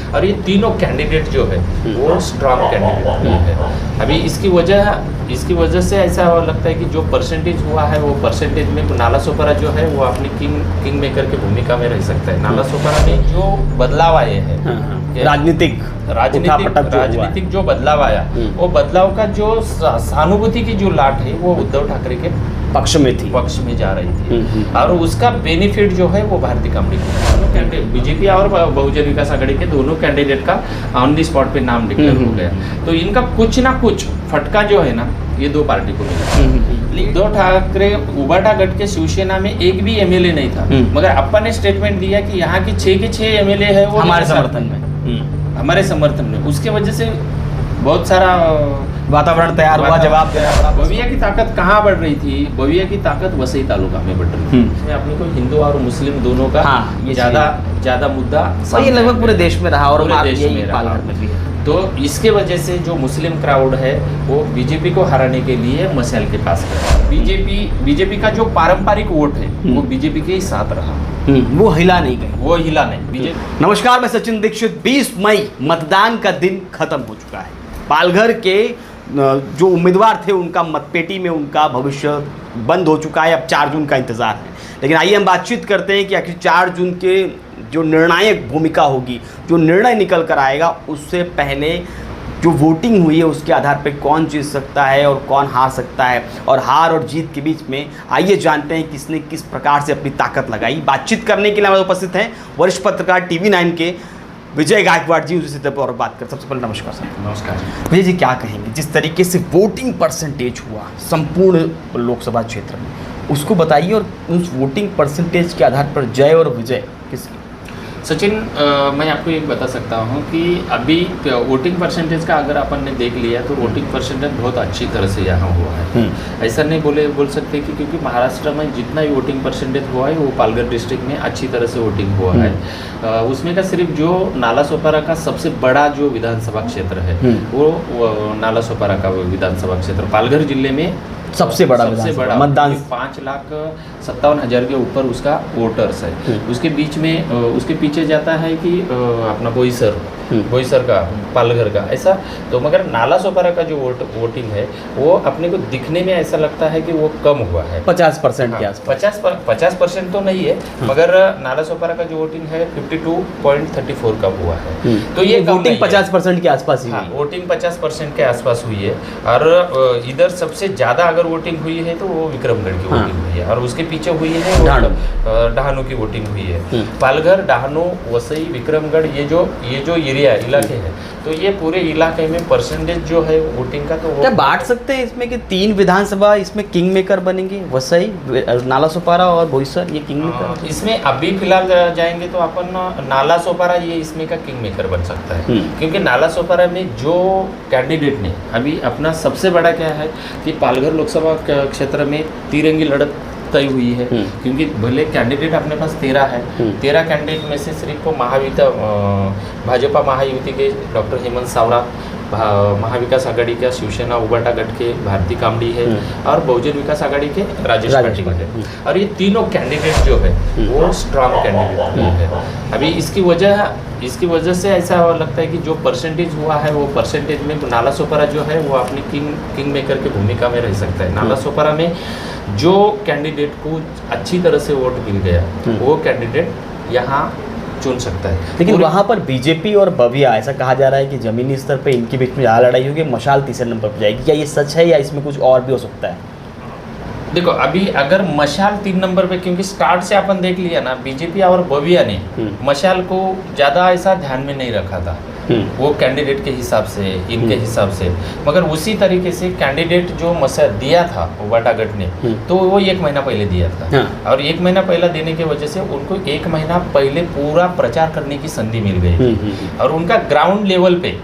और ये तीनों कैंडिडेट जो है वो स्ट्रांग कैंडिडेट है। अभी इसकी वजह से ऐसा लगता है कि जो परसेंटेज हुआ है वो परसेंटेज में नालासोपारा जो है वो अपनी किंग मेकर की भूमिका में रह सकता है। नालासोपारा में जो बदलाव आए हैं राजनीतिक जो बदलाव आया वो बदलाव का जो सहानुभूति की जो लाट है वो उद्धव ठाकरे के पक्ष में जा रही थी और उसका बेनिफिट जो है वो भारतीय कामड़ी को बीजेपी और बहुजन विकास आघाड़ी के दोनों कैंडिडेट का ऑन दी स्पॉट पे नाम डिक्लेयर हो गया। तो इनका कुछ ना कुछ फटका जो है ना ये दो पार्टी को मिला। उद्धव ठाकरे उबाटा गट के शिवसेना में एक भी एमएलए नहीं था, मगर अप्पा ने स्टेटमेंट दिया कि यहाँ की 6 के 6 एमएलए है वो हमारे समर्थन में। उसके वजह से बहुत सारा वातावरण तैयार हुआ, जवाब देना पड़ा। बविया की ताकत कहाँ बढ़ रही थी? बविया की ताकत वसई तालुका में बढ़ रही थी। इसमें अपने को हिंदू और मुस्लिम दोनों का ज्यादा मुद्दा ये लगभग पूरे देश में रहा और पूरे देश में रहा भी है। तो इसके वजह से जो मुस्लिम क्राउड है वो बीजेपी को हराने के लिए मशाल के पास गया। बीजेपी का जो पारंपरिक वोट है वो बीजेपी के ही साथ रहा, वो हिला नहीं। बीजेपी। नमस्कार, मैं सचिन दीक्षित। 20 मई मतदान का दिन खत्म हो चुका है। पालघर के जो उम्मीदवार थे उनका मतपेटी में उनका भविष्य बंद हो चुका है। अब 4 जून का इंतजार है। लेकिन आइए हम बातचीत करते हैं कि आखिर 4 जून के जो निर्णायक भूमिका होगी, जो निर्णय निकल कर आएगा, उससे पहले जो वोटिंग हुई है उसके आधार पर कौन जीत सकता है और कौन हार सकता है, और हार और जीत के बीच में आइए जानते हैं किसने किस प्रकार से अपनी ताकत लगाई। बातचीत करने के लिए हमारे उपस्थित हैं वरिष्ठ पत्रकार TV9 के विजय गायकवाड़ जी। उसी से और बात कर। सबसे पहले नमस्कार सर। नमस्कार विजय जी, क्या कहेंगे जिस तरीके से वोटिंग परसेंटेज हुआ संपूर्ण लोकसभा क्षेत्र में, उसको बताइए, और उस वोटिंग परसेंटेज के आधार पर जय और विजय किसकी? सचिन, मैं आपको एक बता सकता हूँ कि अभी वोटिंग परसेंटेज का अगर अपन ने देख लिया तो वोटिंग परसेंटेज बहुत अच्छी तरह से यहाँ हुआ है। ऐसा नहीं बोल सकते कि क्योंकि महाराष्ट्र में जितना ही वोटिंग परसेंटेज हुआ है वो पालघर डिस्ट्रिक्ट में अच्छी तरह से वोटिंग हुआ है। उसमें का सिर्फ जो नालासोपारा का सबसे बड़ा जो विधानसभा क्षेत्र है वो नालासोपारा का विधानसभा क्षेत्र पालघर जिले में सबसे बड़ा मतदान 5,57,000 के ऊपर उसका वोटर्स है। उसके बीच में उसके पीछे जाता है कि अपना बोईसर का पालघर का ऐसा। तो मगर नालासोपारा का जो वोटिंग है वो अपने को दिखने में ऐसा लगता है कि वो कम हुआ है 50% के आसपास। 50% तो नहीं है, मगर नालासोपारा का जो वोटिंग है 52.34 का हुआ है। तो ये वोटिंग 50% के आसपास ही वोटिंग 50% के आसपास हुई है। और इधर सबसे ज़्यादा अगर वोटिंग हुई है तो वो विक्रमगढ़ की वोटिंग हुई है, और उसके पीछे हुई है डहाणू की वोटिंग हुई है। पालघर, डहाणू, वसई, विक्रमगढ़ ये जो इलाके हैं, तो ये पूरे इलाके में परसेंटेज जो है वोटिंग का, तो क्या बांट सकते हैं इसमें कि 3 विधानसभा इसमें किंग मेकर बनेंगे? वसई, नालासोपारा और बोईसर ये किंग मेकर। इसमें अभी फिलहाल जाएंगे तो अपन नालासोपारा ये इसमें का किंग मेकर बन सकता है, क्योंकि नालासोपारा में जो कैंडिडेट ने अभी अपना सबसे बड़ा क्या है कि पालघर लोकसभा क्षेत्र में तिरंगी लड़त तय हुई है। क्योंकि भले कैंडिडेट अपने पास 13 है, 13 कैंडिडेट में से सिर्फ भाजपा महायुति के डॉक्टर हेमंत सावरा, महाविकास आघाड़ी का शिवसेना उबाटा गट के भारती कामड़ी है, और बहुजन विकास आघाड़ी के राजेश पाटिल है। और ये तीनों कैंडिडेट जो है वो स्ट्रांग कैंडिडेट है। अभी इसकी वजह से ऐसा लगता है कि जो परसेंटेज हुआ है वो परसेंटेज में नालासोपारा जो है वो अपनी किंग मेकर की भूमिका में रह सकता है। नालासोपारा में जो कैंडिडेट को अच्छी तरह से वोट मिल गया वो कैंडिडेट यहाँ चुन सकता है। लेकिन वहाँ पर बीजेपी और बविया, ऐसा कहा जा रहा है कि जमीनी स्तर पे इनके बीच में ज़्यादा लड़ाई होगी, मशाल तीसरे नंबर पर जाएगी। क्या ये सच है या इसमें कुछ और भी हो सकता है? देखो, अभी अगर मशाल 3 नंबर पे, क्योंकि स्टार्ट से अपन देख लिया ना, बीजेपी और बविया ने मशाल को ज़्यादा ऐसा ध्यान में नहीं रखा था वो कैंडिडेट के हिसाब से, इनके हिसाब से। मगर उसी तरीके से कैंडिडेट जो मशाल दिया था उबाटा गट ने, तो वो 1 महीना पहले दिया था। और 1 महीना पहले देने की वजह से उनको 1 महीना पहले पूरा प्रचार करने की संधि मिल गई थी, और उनका ग्राउंड लेवल पे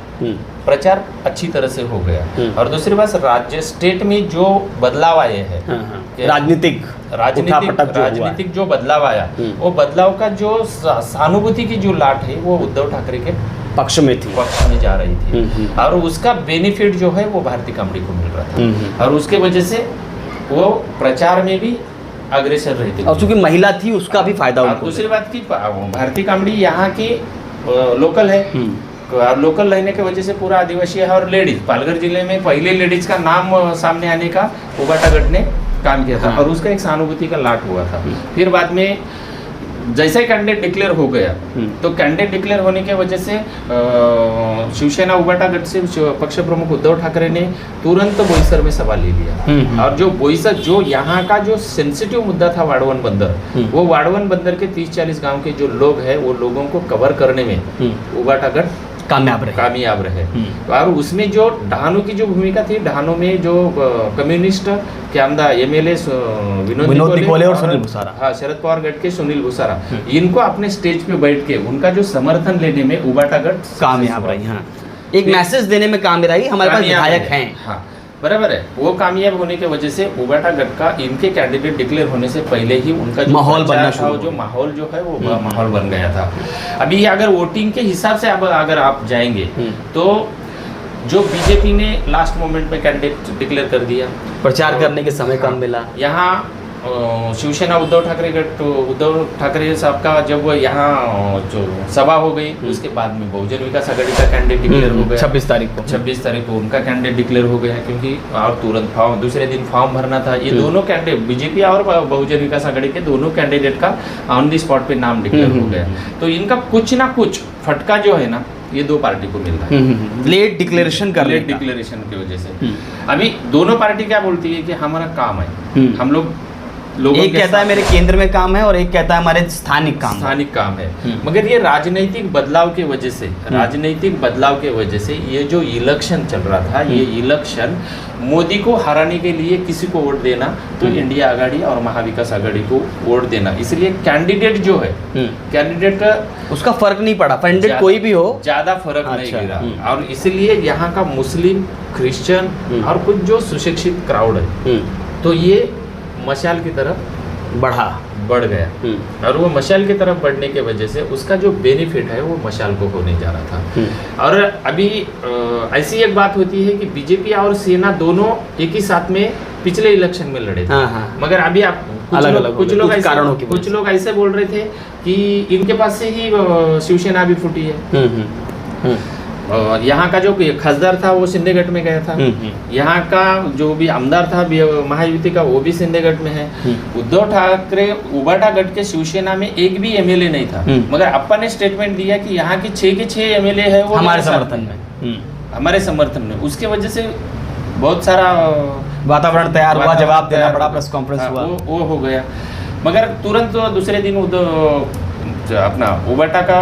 प्रचार अच्छी तरह से हो गया। और दूसरी बात, राज्य स्टेट में जो बदलाव आए हैं, राजनीतिक जो बदलाव आया, वो बदलाव का जो सहानुभूति की जो लाट है वो उद्धव ठाकरे के पक्ष में जा रही थी, और उसका बेनिफिट जो है वो भारतीय कामड़ी को मिल रहा था, और उसके वजह से वो प्रचार में भी अग्रसर रही थी, और चूंकि महिला थी उसका भी फायदा उनको। दूसरी बात की भारतीय कामड़ी यहाँ की लोकल है, और लोकल रहने की वजह से पूरा आदिवासी है। और लेडीज, पालघर जिले में पहले लेडीज का नाम सामने आने का उबाटा गट ने काम किया था। हाँ। और उसका एक सहानुभूति का लाट हुआ था। फिर बाद में जैसे ही कैंडिडेट डिक्लेयर हो गया, तो कैंडिडेट डिक्लेयर होने की वजह से शिवसेना उबाटा गट से पक्ष प्रमुख उद्धव ठाकरे ने तुरंत बोईसर में सभा ले लिया। और जो बोईसर, जो यहाँ का जो सेंसिटिव मुद्दा था वाड़वन बंदर, वो वाड़वन बंदर के 30-40 गांव के जो लोग हैं, वो लोगों को कवर करने में उबाटा गट कामयाब रहे। और उसमें जो डहानू की जो भूमिका थी, डहानू में जो कम्युनिस्ट के आमदार एमएलए विनोद निकोले और सुनील भूसारा, हाँ, शरद पवार गट के सुनील भूसारा, इनको अपने स्टेज पे बैठ के उनका जो समर्थन लेने में उबाटा गट कामयाब रही। हाँ, एक मैसेज देने में कामयाब रही, हमारे पास विधायक हैं। हाँ, बराबर है। वो कामयाब होने की वजह से उबाटा गट का इनके कैंडिडेट डिक्लेयर होने से पहले ही उनका जो माहौल बनना शुरू था, जो माहौल जो है वो माहौल बन गया था। अभी अगर वोटिंग के हिसाब से अगर आप जाएंगे तो जो बीजेपी ने लास्ट मोमेंट में कैंडिडेट डिक्लेयर कर दिया, प्रचार करने के समय कम मिला। यहाँ शिवसेना उद्धव ठाकरे साहब का जब यहाँ जो सभा हो गई, उसके बाद में बहुजन विकास आघाड़ी का कैंडिडेट डिक्लेयर हो गया 26 तारीख को उनका कैंडिडेट डिक्लेयर हो गया, क्योंकि और तुरंत फॉर्म, दूसरे दिन फॉर्म भरना था। ये दोनों कैंडिडेट, बीजेपी और बहुजन विकास आघाड़ी के दोनों कैंडिडेट का ऑन दी स्पॉट पे नाम डिक्लेयर हो गया। तो इनका कुछ ना कुछ फटका जो है ना, ये दो पार्टी को मिल रहा है लेट डिक्लेरेशन की वजह से। अभी दोनों पार्टी क्या बोलती है कि हमारा काम है, हम लोग एक कहता है मेरे केंद्र में काम है और एक कहता है हमारे स्थानिक काम है। मगर ये राजनीतिक बदलाव के वजह से ये जो इलेक्शन चल रहा था, ये इलेक्शन मोदी को हराने के लिए किसी को वोट देना, तो इंडिया आघाड़ी और महाविकास आघाड़ी को वोट देना। इसलिए कैंडिडेट जो है, कैंडिडेट का उसका फर्क नहीं पड़ा, कैंडिडेट कोई भी हो, ज्यादा फर्क नहीं गिरा। और इसलिए यहाँ का मुस्लिम, क्रिश्चियन और कुछ जो सुशिक्षित क्राउड है, तो ये मशाल की तरफ बढ़ गया। और वो मशाल की तरफ बढ़ने के वजह से उसका जो बेनिफिट है वो मशाल को होने जा रहा था। और अभी ऐसी एक बात होती है कि बीजेपी और सेना दोनों एक ही साथ में पिछले इलेक्शन में लड़े थे। मगर अभी आप कुछ लोग ऐसे बोल रहे थे कि इनके पास से ही शिवसेना भी फूटी है। और यहाँ का जो खासदार था वो सिंधेगढ़ में गया था, यहाँ का जो भी आमदार था महायुति का वो भी सिंधेगढ़ में है। उद्धव ठाकरे उबाटा गट के शिवसेना में एक भी एमएलए नहीं था, मगर अप्पा ने स्टेटमेंट दिया कि यहाँ के 6 के 6 एमएलए है वो हमारे समर्थन में। उसके वजह से बहुत सारा वातावरण तैयार हुआ, जवाब देना पड़ा, प्रेस कॉन्फ्रेंस हुआ, वो हो गया। मगर तुरंत दूसरे दिन अपना उबाटा का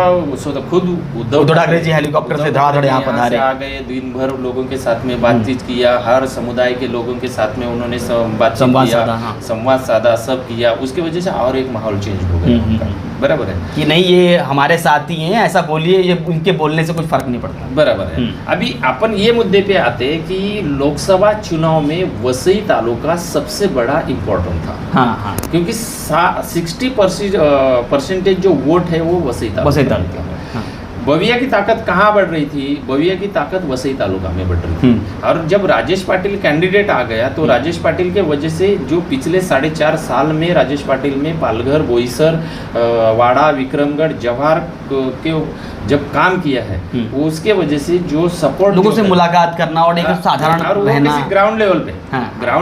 खुद उद्धव ठाकरे जी हेलीकॉप्टर से धड़ाधड़ यहाँ पधारे, आ गए, दिन भर लोगों के साथ में बातचीत किया, हर समुदाय के लोगों के साथ में उन्होंने संवाद साधा, सब किया। उसकी वजह से और एक माहौल चेंज हो गया। बराबर है कि नहीं, ये हमारे साथी हैं, ऐसा बोलिए, ये उनके बोलने से कुछ फर्क नहीं पड़ता। बराबर है। अभी अपन ये मुद्दे पे आते हैं कि लोकसभा चुनाव में वसई तालुका सबसे बड़ा इम्पोर्टेंट था। क्योंकि 60% जो वोट है वो वसई तालुका। बविया की ताकत कहाँ बढ़ रही थी? बविया की ताकत वसई तालुका में बढ़ रही थी। और जब राजेश पाटिल कैंडिडेट आ गया, तो राजेश पाटिल के वजह से जो पिछले 4.5 साल में राजेश पाटिल में पालघर, बोईसर, वाड़ा, विक्रमगढ़, जवाहर के जब काम किया है, उसके वजह से जो सपोर्ट, लोगों से मुलाकात करना और एक साधारण रहना, ग्राउंड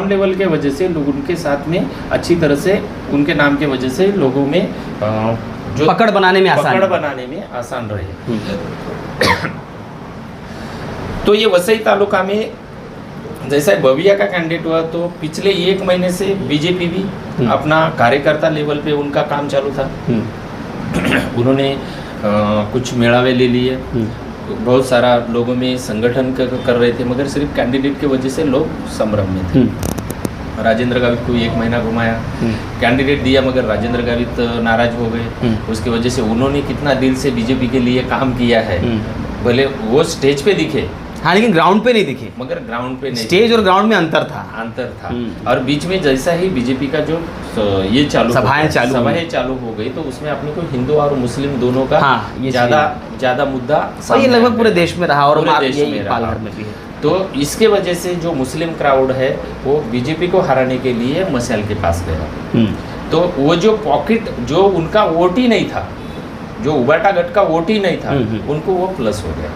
लेवल के वजह से लोग उनके साथ में अच्छी तरह से, उनके नाम के वजह से लोगों में जो पकड़ बनाने में आसान रहे। तो ये वसई तालुका में जैसा बविया का कैंडिडेट हुआ, तो पिछले 1 महीने से बीजेपी भी अपना कार्यकर्ता लेवल पे उनका काम चालू था। उन्होंने कुछ मेड़ावे ले लिए, बहुत सारा लोगों में संगठन कर रहे थे, मगर सिर्फ कैंडिडेट की वजह से लोग संभ्रम में थे। राजेंद्र गावित को 1 महीना घुमाया, कैंडिडेट दिया, मगर राजेंद्र गावित नाराज हो गए। उसकी वजह से उन्होंने कितना दिल से बीजेपी के लिए काम किया है, भले वो स्टेज पे दिखे, हाँ, लेकिन ग्राउंड पे नहीं दिखे। मगर ग्राउंड पे नहीं, स्टेज और ग्राउंड में अंतर था। और बीच में जैसा ही बीजेपी का जो ये सभाएं चालू हो गई, तो उसमें अपने को हिंदू और मुस्लिम दोनों का ज्यादा मुद्दा ये लगभग पूरे देश में रहा, और पालघर में भी है। तो इसके वजह से जो मुस्लिम क्राउड है वो बीजेपी को हराने के लिए मशाल के पास गया। तो वो जो पॉकेट, जो उनका वोट ही नहीं था, जो उबाटा गट का वोट ही नहीं था उनको वो प्लस हो गया,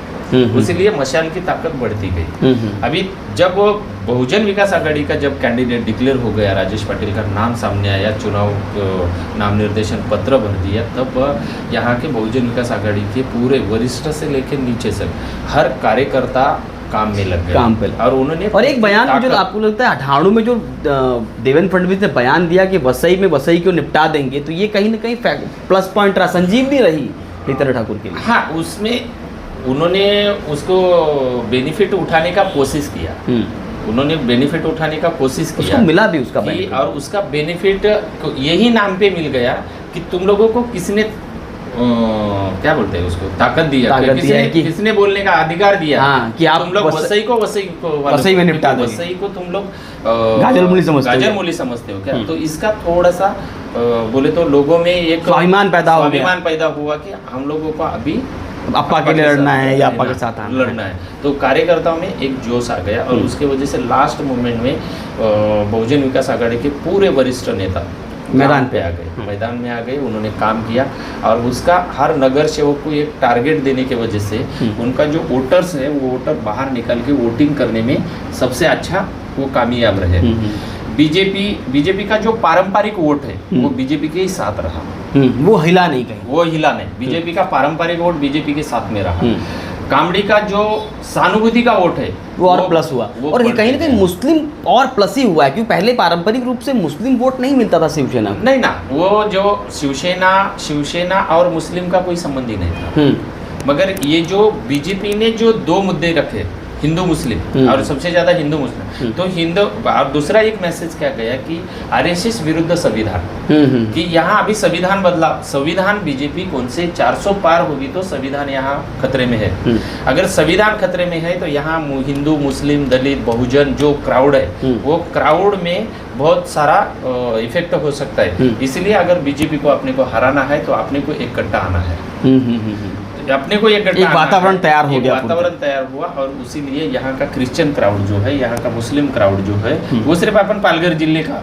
इसीलिए मशाल की ताकत बढ़ती गई। अभी जब बहुजन विकास आघाड़ी का जब कैंडिडेट डिक्लेयर हो गया, राजेश पाटिल का नाम सामने आया, चुनाव नाम निर्देशन पत्र भर दिया, तब यहाँ के बहुजन विकास आघाड़ी के पूरे वरिष्ठ से लेकर नीचे से हर कार्यकर्ता काम में लग गए, काम पे। और उन्होंने और एक बयान जो आपको लगता है 98 में जो देवेंद्र फडणवीस ने बयान दिया कि वसई में वसई को निपटा देंगे, तो ये कहीं ना कहीं प्लस पॉइंट रहा, संजीवनी रही नेतृत्व ठाकुर के लिए। हाँ, उसमें उन्होंने उसको बेनिफिट उठाने का कोशिश किया, उन्होंने बेनिफिट उठाने का कोशिश किया, उसको मिला भी उसका बेनिफिट, और उसका बेनिफिट यही नाम पे मिल गया कि तुम लोगों को किसने क्या बोलते हैं उसको, ताकत दिया कि किसने बोलने का अधिकार दिया, हाँ, कि आप तुम लोग वसई में निपटा दो, वसई को तुम लोग गाजरमूली समझते हो क्या। तो इसका थोड़ा सा बोले तो लोगों में एक स्वाभिमान पैदा हुआ कि हम लोगों को अभी अप्पा के लिए लड़ना है या अप्पा के साथ लड़ना है। तो कार्यकर्ताओं में एक जोश आ गया, और उसके वजह से लास्ट मोमेंट में बहुजन विकास आघाड़ी के पूरे वरिष्ठ नेता मैदान में आ गए, उन्होंने काम किया, और उसका हर नगर सेवक को एक टारगेट देने की वजह से उनका जो वोटर्स है वो वोटर बाहर निकल के वोटिंग करने में सबसे अच्छा वो कामयाब रहे। बीजेपी का जो पारंपरिक वोट है वो बीजेपी के ही साथ रहा, वो हिला नहीं, बीजेपी का पारंपरिक वोट बीजेपी के साथ में रहा। कामड़ी का जो सहानुभूति का वोट है वो और प्लस हुआ, और ये कहीं ना कहीं मुस्लिम और प्लस ही हुआ है, क्योंकि पहले पारंपरिक रूप से मुस्लिम वोट नहीं मिलता था शिवसेना, नहीं ना, वो जो शिवसेना और मुस्लिम का कोई संबंध ही नहीं था। मगर ये जो बीजेपी ने जो दो मुद्दे रखे, हिंदू मुस्लिम, और सबसे ज्यादा हिंदू मुस्लिम, तो हिंदू, और दूसरा एक मैसेज क्या गया कि आरएसएस विरुद्ध संविधान, कि यहाँ अभी संविधान बदला, संविधान बीजेपी कौन से 400 पार होगी तो संविधान यहाँ खतरे में है। अगर संविधान खतरे में है तो यहाँ हिंदू मुस्लिम दलित बहुजन जो क्राउड है वो क्राउड में बहुत सारा इफेक्ट हो सकता है। इसलिए अगर बीजेपी को अपने को हराना है तो अपने को इकट्ठा आना है, अपने को एक वातावरण तैयार हो गया, वातावरण तैयार हुआ। और इसीलिए यहाँ का क्रिश्चियन क्राउड जो है, यहाँ का मुस्लिम क्राउड जो है, वो सिर्फ अपन पालघर जिले का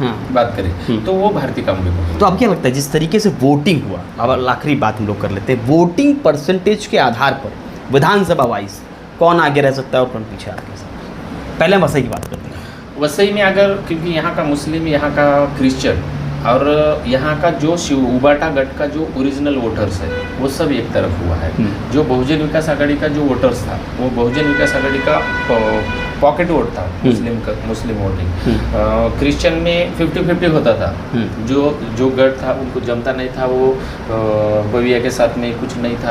बात करें तो वो भारतीय कांग्रेस को। तो अब क्या लगता है जिस तरीके से वोटिंग हुआ, अब आखिरी बात हम लोग कर लेते हैं, वोटिंग परसेंटेज के आधार पर विधानसभा वाइज कौन आगे रह सकता है और कौन पीछे आ सकता है? पहले हम वसई की बात करते हैं। वसई में अगर, क्योंकि यहाँ का मुस्लिम, यहाँ का क्रिश्चियन, और यहाँ का जो उबाटा गट का जो ओरिजिनल वोटर्स है वो सब एक तरफ हुआ है। जो बहुजन विकास आघाड़ी का जो वोटर्स था वो बहुजन विकास आघाड़ी का पॉकेट वोट था, मुस्लिम वोटिंग। क्रिश्चियन में 50-50 होता था, जो गट था उनको जमता नहीं था, वो बविया के साथ में कुछ नहीं था।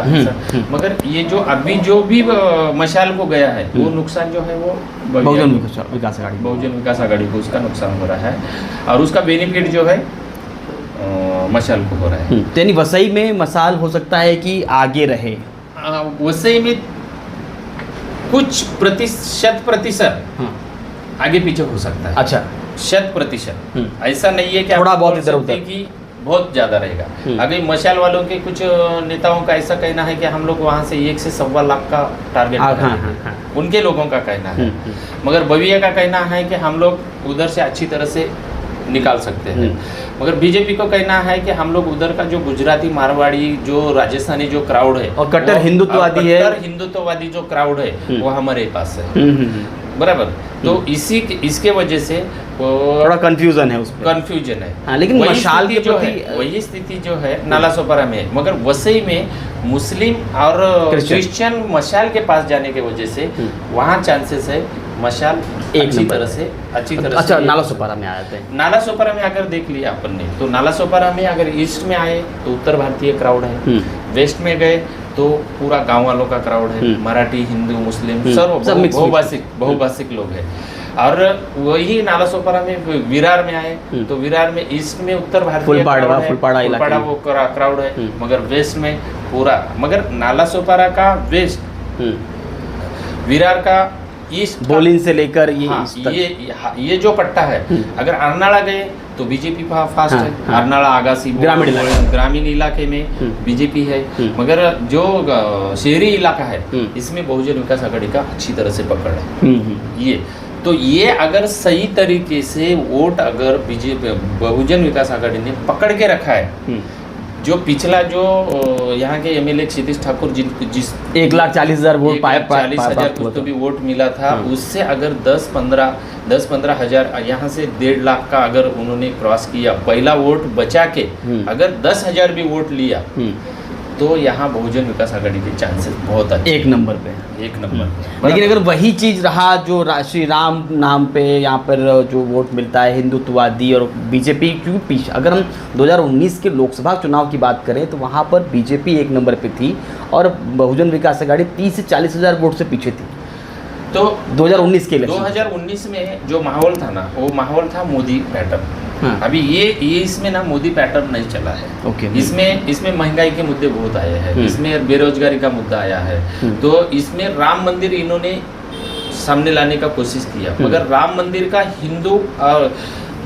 मगर ये जो अभी जो भी मशाल को गया है वो नुकसान जो है वो बहुजन विकास आघाड़ी को उसका नुकसान हो रहा है, और उसका बेनिफिट जो है मशाल को हो रहा है। यानी वसई में मशाल हो सकता है कि आगे रहे, वसई में कुछ प्रतिशत आगे पीछे हो सकता है। अच्छा, 100%, ऐसा नहीं है कि थोड़ा बहुत इधर उधर की बहुत ज्यादा रहेगा। अगर मशाल वालों के कुछ नेताओं का ऐसा कहना है कि हम लोग वहाँ से 1 से 1.25 लाख का टारगेट, उनके लोगों का कहना है। मगर बविया का कहना है कि हम लोग उधर से अच्छी तरह से निकाल सकते हैं। मगर बीजेपी को कहना है कि हम लोग उधर का जो गुजराती, मारवाड़ी, जो राजस्थानी जो क्राउड है और कट्टर हिंदुत्ववादी जो क्राउड है वो हमारे पास है, बराबर। तो इसके वजह से थोड़ा कंफ्यूजन है, हाँ, लेकिन मशाल की जो है वही स्थिति जो है नालासोपारा में, मगर वसई में मुस्लिम और क्रिश्चियन मशाल के पास जाने की वजह से वहाँ चांसेस है मशाल अच्छी तरह से अच्छा नालासोपारा में आए थे। नालासोपारा में अगर देख लिया अपन ने तो नालासोपारा में अगर ईस्ट में आए तो उत्तर भारतीय क्राउड है, वेस्ट में गए तो पूरा गांव वालों का क्राउड है, मराठी, हिंदू, मुस्लिम सब बहुभाषिक लोग हैं। और वही नालासोपारा में विरार में आए तो विरार में ईस्ट में उत्तर भारतीय फुलपाड़ा वो क्राउड है, मगर वेस्ट में पूरा, मगर नालासोपारा का वेस्ट, विरार का ईस्ट, बोलिन से लेकर ये जो पट्टा है, अगर अर्नाला गए तो बीजेपी फास्ट है, अर्नाला, आगासी ग्रामीण इलाके में बीजेपी है, मगर जो शहरी इलाका है इसमें बहुजन विकास आघाड़ी का अच्छी तरह से पकड़ है। ये अगर सही तरीके से वोट अगर बीजेपी बहुजन विकास आघाड़ी ने पकड़ के रखा है जो पिछला जो यहाँ के एमएलए क्षितिज ठाकुर जिस 1,40,000 वोट पाए 40,000 कुछ तो भी वोट मिला था, उससे अगर 10-15 हजार यहाँ से 1.5 लाख का अगर उन्होंने क्रॉस किया, पहला वोट बचा के अगर 10,000 भी वोट लिया तो यहाँ बहुजन विकास आघाड़ी के चांसेस बहुत अच्छे, एक नंबर पे। लेकिन अगर वही चीज़ रहा जो श्री राम नाम पे यहाँ पर जो वोट मिलता है हिंदुत्ववादी और बीजेपी, क्योंकि पीछे अगर हम 2019 के लोकसभा चुनाव की बात करें तो वहाँ पर बीजेपी एक नंबर पे थी और बहुजन विकास आघाड़ी 30 से 40 हज़ार वोट से पीछे थी। तो 2019 के इलेक्शन 2019 में जो माहौल था ना, वो माहौल था मोदी पैटर्न। हाँ। अभी ये इसमें ना मोदी पैटर्न नहीं चला है। ओके। इसमें महंगाई के मुद्दे बहुत आए हैं, इसमें बेरोजगारी का मुद्दा आया है, तो इसमें राम मंदिर इन्होंने सामने लाने का कोशिश किया, मगर राम मंदिर का हिंदू और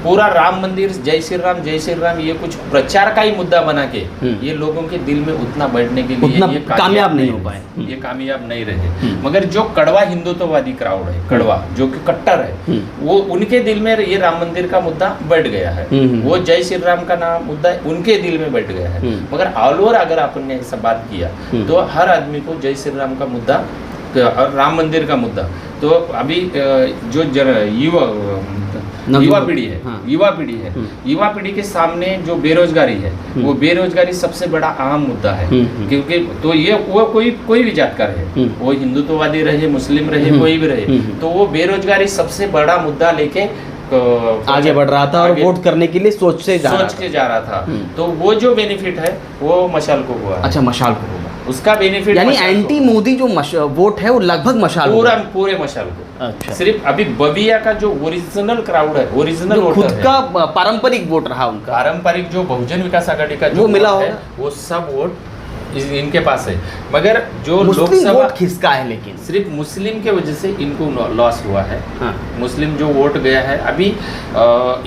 पूरा राम मंदिर जय श्री राम ये कुछ प्रचार का ही मुद्दा बना के ये लोगों के दिल में उतना बैठने के लिए ये कामयाब नहीं हो पाए, ये कामयाब नहीं रहे। मगर जो कड़वा हिंदुत्ववादी क्राउड है, कड़वा जो कि कट्टर है, वो उनके दिल में ये राम मंदिर का मुद्दा बैठ गया है, वो जय श्री राम का नाम मुद्दा उनके दिल में बैठ गया है। मगर ऑल ओवर अगर आपने ऐसा बात किया तो हर आदमी को जय श्री राम का मुद्दा और राम मंदिर का मुद्दा, तो अभी जो युवा पीढ़ी है, युवा पीढ़ी के सामने जो बेरोजगारी है, वो बेरोजगारी सबसे बड़ा अहम मुद्दा है। क्योंकि तो ये वो कोई भी जात का रहे, वो हिंदुत्ववादी रहे, मुस्लिम रहे, कोई भी रहे, तो वो बेरोजगारी सबसे बड़ा मुद्दा लेके आगे बढ़ रहा था और वोट करने के लिए सोच के जा रहा था। तो वो जो बेनिफिट है वो मशाल को हुआ। अच्छा, मशाल को हुआ उसका बेनिफिट, यानी एंटी मोदी जो वोट है वो लगभग मशाल पूरे मशाल को। अच्छा। सिर्फ अभी बबिया का जो ओरिजिनल क्राउड है, ओरिजिनल खुद का पारंपरिक वोट रहा उनका, पारंपरिक जो बहुजन विकास आघाड़ी का जो मिला है वो सब वोट इनके पास है। मगर जो लोकसभा वोट खिसका है, लेकिन सिर्फ मुस्लिम के वजह से इनको लॉस हुआ है। हाँ। मुस्लिम जो वोट गया है, अभी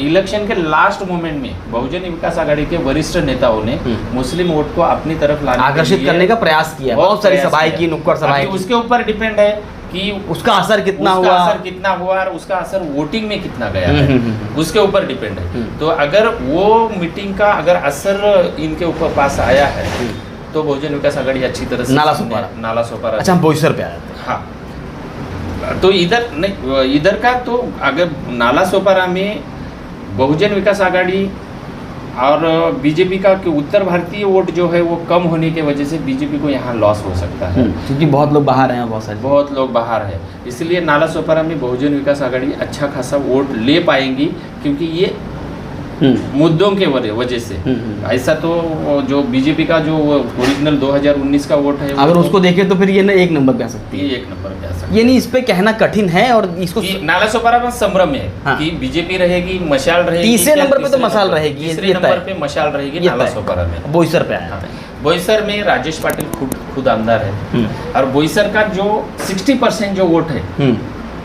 इलेक्शन के लास्ट मोमेंट में बहुजन विकास आघाड़ी के वरिष्ठ नेताओं ने मुस्लिम वोट को अपनी तरफ लाने आकर्षित करने का प्रयास किया, बहुत सारी सभाएं की, नुक्कड़ सभाएं। उसके ऊपर डिपेंड है कि उसका असर कितना हुआ और उसका असर वोटिंग में कितना गया है, उसके ऊपर डिपेंड है। तो अगर वो मीटिंग का अगर असर इनके ऊपर पास आया है तो बहुजन विकास आघाड़ी अच्छी तरह से नाला सोपारा। अच्छा, हम बोईसर पे आ जाते हैं। हाँ, तो इधर का तो अगर नाला सोपारा में बहुजन विकास आघाड़ी और बीजेपी का उत्तर भारतीय वोट जो है वो कम होने की वजह से बीजेपी को यहाँ लॉस हो सकता है, क्योंकि बहुत लोग बाहर हैं, बहुत लोग बाहर हैं। इसलिए नाला सोपारा में बहुजन विकास आघाड़ी अच्छा खासा वोट ले पाएंगी, क्योंकि ये मुद्दों के वजह से। ऐसा तो जो बीजेपी का जो ओरिजिनल 2019 का वोट है, अगर उसको देखें तो फिर ये एक नंबर पे आ सकती है, 1 नंबर पे आ सकती है। ये नहीं, इस पे कहना कठिन है। और इसको नाला सोपारा में संभ्रम है कि बीजेपी रहेगी, मशाल रहेगी, तीसरे नंबर पे तो मशाल रहेगी, तीसरे नंबर पे मशाल रहेगी नाला सोपारा में। बोईसर पे आया है, बोईसर में राजेश पाटिल खुद आमदार है, और बोईसर का जो 60% जो वोट है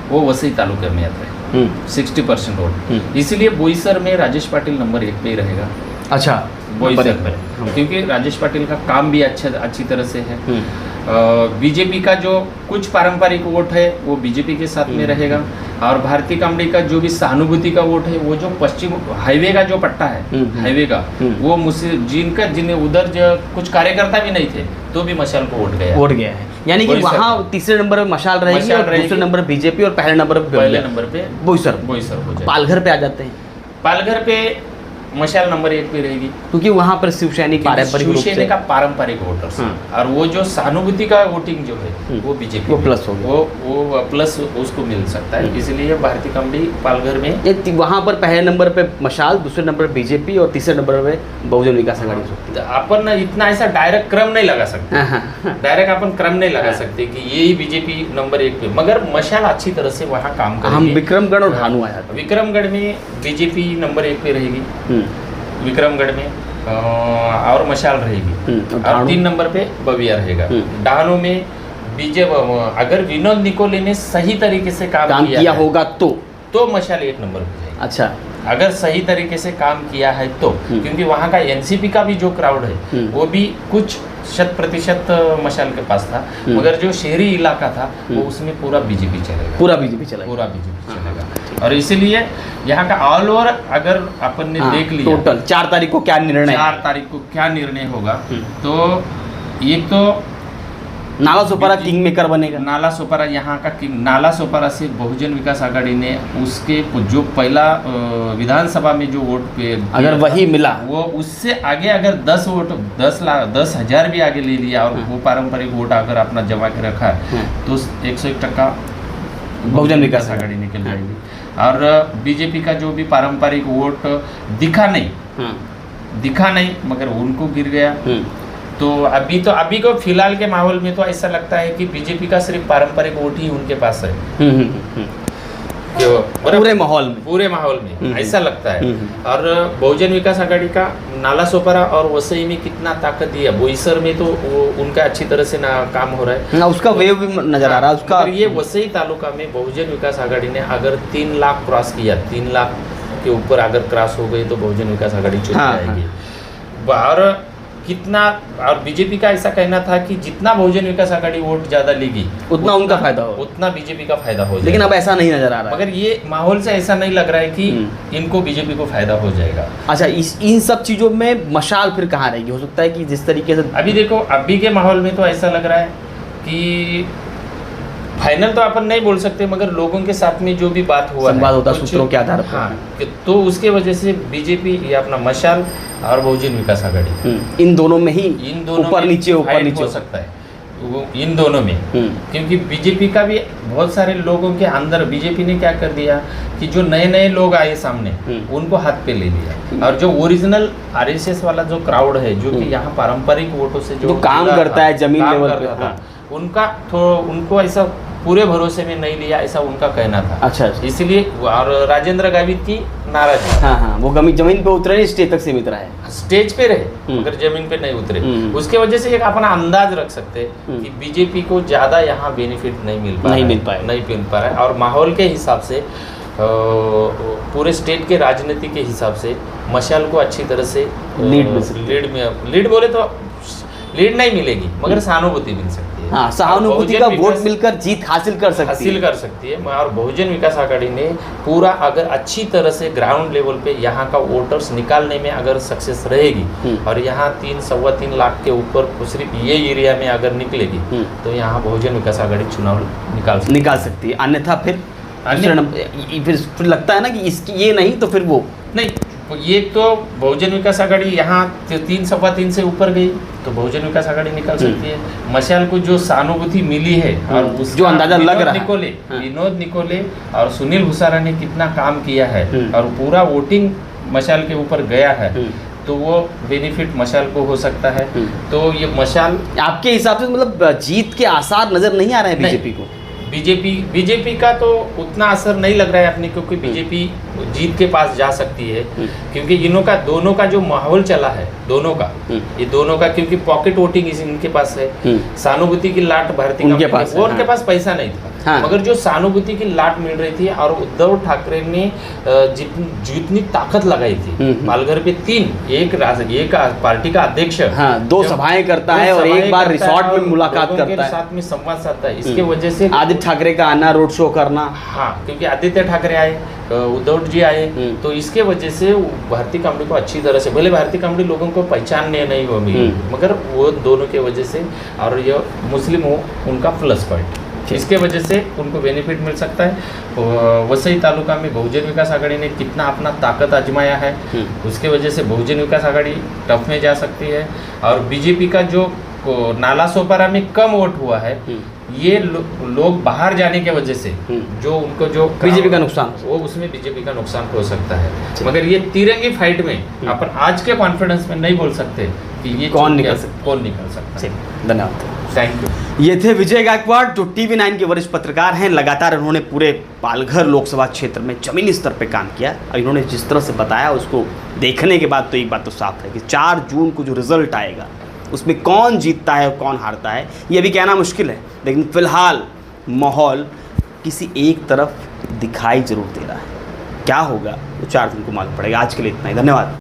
वो वसई तालुके में आता है, 60% वोट। इसलिए बोईसर में राजेश पाटिल नंबर 1 पे ही रहेगा। अच्छा, बोईसर में, क्योंकि राजेश पाटिल का काम भी अच्छी तरह से है। बीजेपी का जो कुछ पारंपरिक वोट है वो बीजेपी के साथ में रहेगा, और भारती कामड़ी का जो भी सहानुभूति का वोट है, वो जो पश्चिम हाईवे का जो पट्टा है, हाईवे का, वो जिन्हें उधर कुछ कार्यकर्ता भी नहीं थे तो भी मशाल को वोट गया है। यानी कि वहाँ तीसरे नंबर पे मशाल रहेगी और दूसरे नंबर पे बीजेपी और पहले नंबर पे बोईसर हो जाए। पालघर पे आ जाते हैं, पालघर पे मशाल नंबर 1 पे रहेगी, क्योंकि वहाँ पर शिवसैनिक शिवसेना का पारंपरिक वोटर्स, और वो जो सहानुभूति का वोटिंग जो है वो बीजेपी वो प्लस हो गया, वो प्लस उसको मिल सकता है। इसलिए भारती कामड़ी पालघर में वहाँ पर पहले नंबर पे मशाल, दूसरे नंबर पे बीजेपी और तीसरे नंबर पे बहुजन विकास आघाड़ी। अपन इतना ऐसा डायरेक्ट क्रम नहीं लगा सकते, डायरेक्ट अपन क्रम नहीं लगा सकते कि यही बीजेपी नंबर 1 पे, मगर मशाल अच्छी तरह से वहाँ काम करेगी। हम विक्रमगढ़ और ढानू आया, विक्रमगढ़ में बीजेपी नंबर 1 पे रहेगी, विक्रमगढ़ में, और मशाल रहेगी, और 3 नंबर पे बबिया रहेगा। डानू में बीजेपी, अगर विनोद निकोले ने सही तरीके से काम किया होगा तो मशाल 1 नंबर पे जाएगी। अच्छा, अगर सही तरीके से काम किया है तो, क्योंकि वहाँ का एनसीपी का भी जो क्राउड है वो भी कुछ 100% मशाल के पास था, मगर जो शहरी इलाका था वो उसमें पूरा बीजेपी चलेगा। पूरा बीजेपी चलेगा। और इसीलिए यहाँ का ऑल ओवर अगर अपन ने देख लिया टोटल 4 तारीख को क्या निर्णय 4 तारीख को क्या निर्णय होगा, तो एक तो नाला सोपारा किंग मेकर बनेगा। नाला सोपारा यहाँ का किंग, नाला सोपारा से बहुजन विकास आघाड़ी ने उसके जो पहला विधानसभा में जो वोट पे अगर वही मिला, वो उससे आगे अगर 10 वोट 10,000 भी आगे ले लिया और वो पारंपरिक वोट अगर अपना जमा के रखा तो 101% बहुजन विकास आघाड़ी निकल जाएगी। और बीजेपी का जो भी पारंपरिक वोट दिखा नहीं मगर उनको गिर गया। तो अभी को फिलहाल के माहौल में तो ऐसा लगता है कि बीजेपी का सिर्फ पारंपरिक वोट ही उनके पास है। पूरे माहौल में ऐसा लगता है। और बहुजन विकास आघाड़ी का नाला सोपारा और वसई में कितना ताकत दिया, बोईसर में तो उनका अच्छी तरह से काम हो रहा है, उसका वेव भी नजर आ रहा है उसका। ये वसई तालुका में बहुजन विकास आघाड़ी ने अगर 3 लाख क्रॉस किया, 3 लाख के ऊपर अगर क्रॉस हो गई तो बहुजन विकास आघाड़ी चुन जाएगी। और कितना, और बीजेपी का ऐसा कहना था कि जितना बहुजन विकास आघाड़ी वोट ज्यादा लेगी उतना उनका फायदा हो, उतना बीजेपी का फायदा हो जाएगा। लेकिन अब ऐसा नहीं नजर आ रहा है। मगर ये माहौल से ऐसा नहीं लग रहा है कि इनको बीजेपी को फायदा हो जाएगा। अच्छा, इन सब चीजों में मशाल फिर कहाँ रहेगी? हो सकता है कि जिस तरीके से अभी देखो, अभी के माहौल में तो ऐसा लग रहा है कि फाइनल तो अपन नहीं बोल सकते, मगर लोगों के साथ में जो भी बात हुआ संवाद होता सूत्रों के आधार पर, हाँ, तो उसके वजह से बीजेपी या अपना मशाल और बहुजन विकास आघाड़ी इन दोनों में ही ऊपर नीचे हो सकता है, वो इन दोनों में। क्योंकि बीजेपी का भी बहुत सारे लोगों के अंदर बीजेपी ने क्या कर दिया कि जो नए लोग आए सामने उनको हाथ पे ले लिया, और जो ओरिजिनल आरएसएस वाला जो क्राउड है जो कि यहाँ पारंपरिक वोटों से जो काम करता है जमीन लेवल पे, उनको ऐसा पूरे भरोसे में नहीं लिया, ऐसा उनका कहना था। अच्छा। इसलिए और राजेंद्र गावित की नाराजगी, हाँ, वो जमीन पे उतरे, स्टेज तक सीमित रहे, स्टेज पे रहे मगर जमीन पे नहीं उतरे। उसके वजह से एक अपना अंदाज रख सकते हैं कि बीजेपी को ज्यादा यहाँ बेनिफिट नहीं मिल पा रहा है। और माहौल के हिसाब से पूरे स्टेट के राजनीति के हिसाब से मशाल को अच्छी तरह से लीड बोले तो लीड नहीं मिलेगी मगर सहानुभूति मिल सकती है। हाँ, सहानुभूति का वोट मिलकर जीत हासिल कर सकती है। और बहुजन विकास आघाड़ी ने पूरा अगर अच्छी तरह से ग्राउंड लेवल पे यहाँ का वोटर्स निकालने में अगर सक्सेस रहेगी और यहाँ 3-3.25 लाख के ऊपर सिर्फ ये एरिया में अगर निकलेगी तो यहाँ बहुजन विकास आघाड़ी चुनाव निकाल सकती है। अन्यथा फिर लगता है ना कि इसकी ये नहीं तो फिर वो नहीं, ये तो बहुजन विकास आघाड़ी यहाँ 3-3.25 से ऊपर गई तो बहुजन विकास आघाड़ी निकल सकती है। मशाल को जो सहानुभूति मिली है और जो अंदाजा लग रहा है, विनोद निकोले और सुनील भूसारा ने कितना काम किया है और पूरा वोटिंग मशाल के ऊपर गया है, तो वो बेनिफिट मशाल को हो सकता है। तो ये मशाल आपके हिसाब से मतलब जीत के आसार नजर नहीं आ रहे हैं बीजेपी को? बीजेपी का तो उतना असर नहीं लग रहा है अपने, क्योंकि बीजेपी जीत के पास जा सकती है। क्योंकि दोनों का जो माहौल चला है दोनों का क्योंकि पॉकेट वोटिंग इनके पास है, सहानुभूति की लाट भारतीय उनके पास वो उनके पास पैसा नहीं था, मगर जो सहानुभूति की लाट मिल रही थी और उद्धव ठाकरे ने जितनी ताकत लगाई थी पालघर पे एक पार्टी का अध्यक्ष 2 सभाएं करता है और एक बार रिसोर्ट में मुलाकात करता है, साथ में संवाद साधता है। इसके वजह से आदित्य ठाकरे का आना, रोड शो करना, क्योंकि आदित्य ठाकरे आए, उद्धव जी आए, तो इसके वजह से भारतीय कम्युनिटी को अच्छी तरह से, भले भारतीय कम्युनिटी लोगों को पहचानने नहीं हो मिली मगर वो दोनों के वजह से, और ये मुस्लिम हो उनका प्लस पॉइंट, इसके वजह से उनको बेनिफिट मिल सकता है। वसई तालुका में बहुजन विकास आघाड़ी ने कितना अपना ताकत आजमाया है, उसके वजह से बहुजन विकास आघाड़ी टफ में जा सकती है। और बीजेपी का जो नाला सोपारा में कम वोट हुआ है, ये लोग बाहर जाने के वजह से जो उनको जो बीजेपी का नुकसान, वो उसमें बीजेपी का नुकसान हो सकता है। मगर ये तिरंगी फाइट में अपन आज के कॉन्फिडेंस में नहीं बोल सकते कि ये कौन निकल सकता है। धन्यवाद, थैंक यू। ये थे विजय गायकवाड़, जो TV9 के वरिष्ठ पत्रकार हैं। लगातार उन्होंने पूरे पालघर लोकसभा क्षेत्र में जमीनी स्तर पे काम किया और इन्होंने जिस तरह से बताया उसको देखने के बाद तो एक बात तो साफ है कि 4 जून को जो रिजल्ट आएगा उसमें कौन जीतता है और कौन हारता है ये भी कहना मुश्किल है, लेकिन फिलहाल माहौल किसी एक तरफ दिखाई जरूर दे रहा है। क्या होगा वो 4 दिन को मालूम पड़ेगा। आज के लिए इतना ही, धन्यवाद।